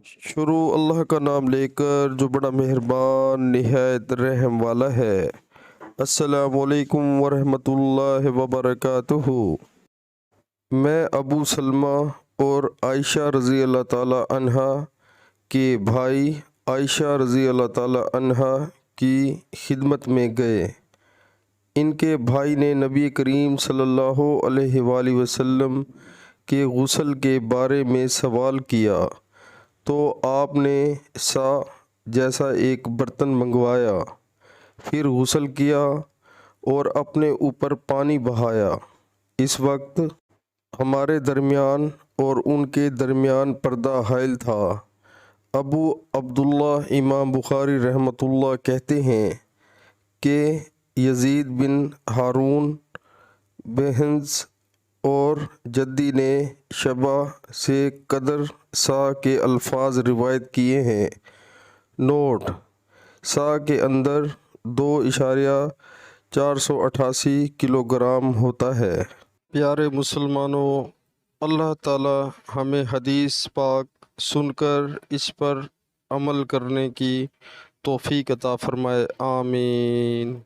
شروع اللہ کا نام لے کر جو بڑا مہربان نہایت رحم والا ہے۔ السلام علیکم ورحمۃ اللہ وبرکاتہ۔ میں ابو سلمہ اور عائشہ رضی اللہ تعالی عنہا کے بھائی عائشہ رضی اللہ تعالی عنہا کی خدمت میں گئے۔ ان کے بھائی نے نبی کریم صلی اللہ علیہ وآلہ وسلم کے غسل کے بارے میں سوال کیا تو آپ نے سا جیسا ایک برتن منگوایا، پھر غسل کیا اور اپنے اوپر پانی بہایا۔ اس وقت ہمارے درمیان اور ان کے درمیان پردہ حائل تھا۔ ابو عبداللہ امام بخاری رحمۃ اللہ کہتے ہیں کہ یزید بن ہارون بہنز اور جدی نے شبہ سے قدر سا کے الفاظ روایت کیے ہیں۔ نوٹ: سا کے اندر 2.488 کلو گرام ہوتا ہے۔ پیارے مسلمانوں، اللہ تعالی ہمیں حدیث پاک سن کر اس پر عمل کرنے کی توفیق عطا فرمائے، آمین۔